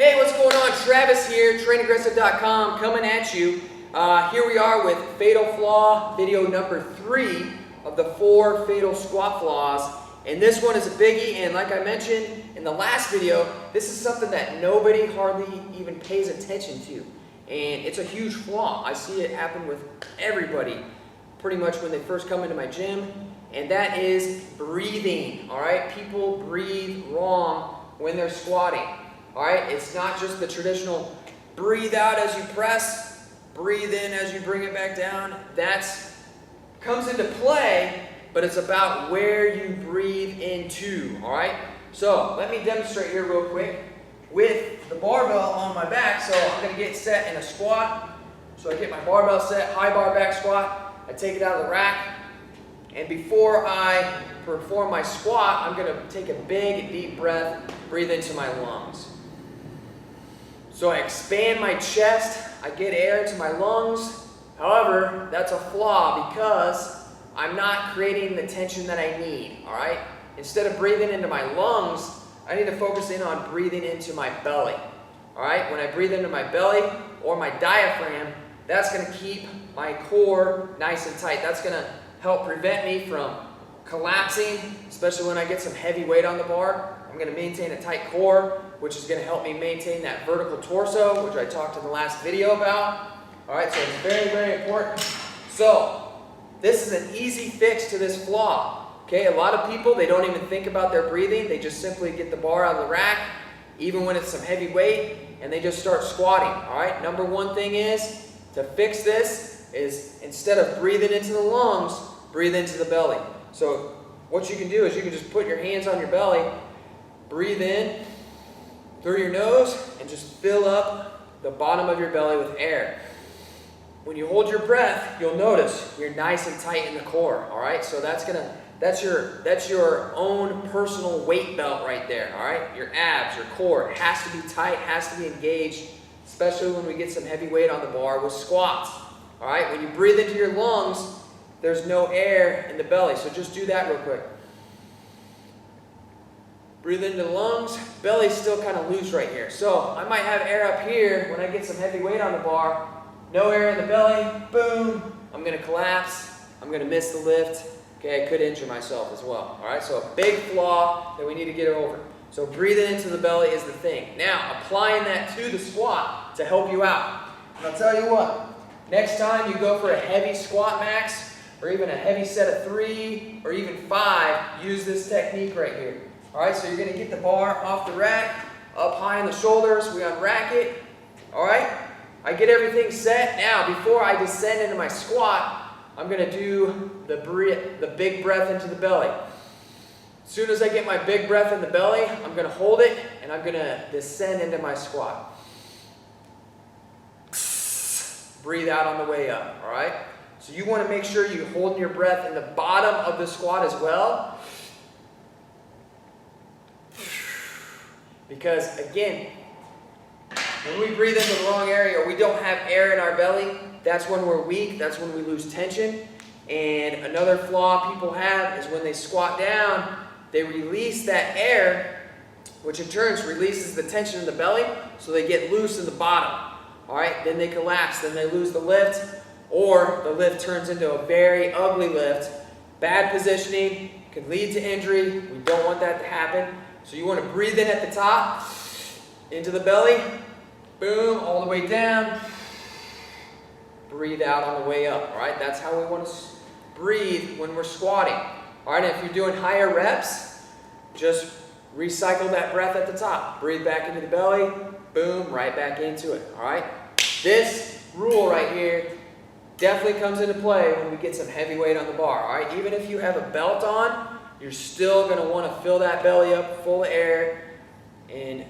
Hey, what's going on? Travis here, trainaggressive.com, coming at you. Here we are with Fatal Flaw, video number 3 of the 4 fatal squat flaws. And this one is a biggie, and like I mentioned in the last video, this is something that nobody hardly even pays attention to. And it's a huge flaw. I see it happen with everybody pretty much when they first come into my gym, and that is breathing, all right? People breathe wrong when they're squatting. All right, it's not just the traditional breathe out as you press, breathe in as you bring it back down. That comes into play, but it's about where you breathe into, all right? So let me demonstrate here real quick with the barbell on my back. So I'm gonna get set in a squat. So I get my barbell set, high bar back squat. I take it out of the rack. And before I perform my squat, I'm gonna take a big, deep breath, breathe into my lungs. So I expand my chest, I get air into my lungs. However, that's a flaw because I'm not creating the tension that I need, all right? Instead of breathing into my lungs, I need to focus in on breathing into my belly, all right? When I breathe into my belly or my diaphragm, that's gonna keep my core nice and tight. That's gonna help prevent me from collapsing, especially when I get some heavy weight on the bar. I'm gonna maintain a tight core, which is gonna help me maintain that vertical torso, which I talked in the last video about. All right, so it's very, very important. So this is an easy fix to this flaw. Okay, a lot of people, they don't even think about their breathing. They just simply get the bar out of the rack, even when it's some heavy weight, and they just start squatting. All right, number one thing is to fix this is instead of breathing into the lungs, breathe into the belly. So what you can do is you can just put your hands on your belly, breathe in through your nose, and just fill up the bottom of your belly with air. When you hold your breath, you'll notice you're nice and tight in the core, all right? So that's your own personal weight belt right there, all right? Your abs, your core, it has to be tight, has to be engaged, especially when we get some heavy weight on the bar with squats, all right? When you breathe into your lungs, there's no air in the belly, so just do that real quick. Breathe into the lungs, belly's still kind of loose right here. So I might have air up here when I get some heavy weight on the bar. No air in the belly, boom, I'm gonna collapse, I'm gonna miss the lift. Okay, I could injure myself as well. All right, so a big flaw that we need to get over. So breathing into the belly is the thing. Now, applying that to the squat to help you out. And I'll tell you what, next time you go for a heavy squat max, or even a heavy set of 3, or even 5, use this technique right here. All right, so you're gonna get the bar off the rack, up high in the shoulders, we unrack it. All right, I get everything set. Now, before I descend into my squat, I'm gonna do the big breath into the belly. As soon as I get my big breath in the belly, I'm gonna hold it, and I'm gonna descend into my squat. Breathe out on the way up, all right? So you wanna make sure you're holding your breath in the bottom of the squat as well. Because again, when we breathe into the wrong area or we don't have air in our belly, that's when we're weak, that's when we lose tension. And another flaw people have is when they squat down, they release that air, which in turn releases the tension in the belly, so they get loose in the bottom. All right, then they collapse, then they lose the lift, or the lift turns into a very ugly lift. Bad positioning can lead to injury. We don't want that to happen. So you want to breathe in at the top, into the belly, boom, all the way down. Breathe out on the way up, all right? That's how we want to breathe when we're squatting. All right, and if you're doing higher reps, just recycle that breath at the top. Breathe back into the belly, boom, right back into it, all right? This rule right here definitely comes into play when we get some heavy weight on the bar, all right? Even if you have a belt on, you're still gonna wanna fill that belly up full of air and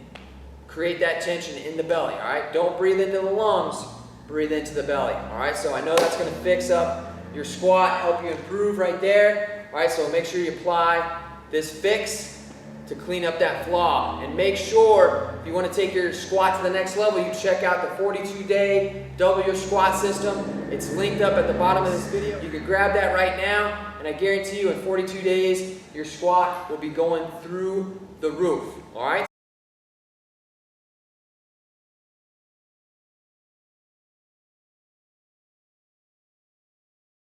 create that tension in the belly, all right? Don't breathe into the lungs, breathe into the belly, all right? So I know that's gonna fix up your squat, help you improve right there, all right? So make sure you apply this fix to clean up that flaw. And make sure, if you wanna take your squat to the next level, you check out the 42-day double your squat system. It's linked up at the bottom of this video. You can grab that right now, and I guarantee you in 42 days, your squat will be going through the roof, all right?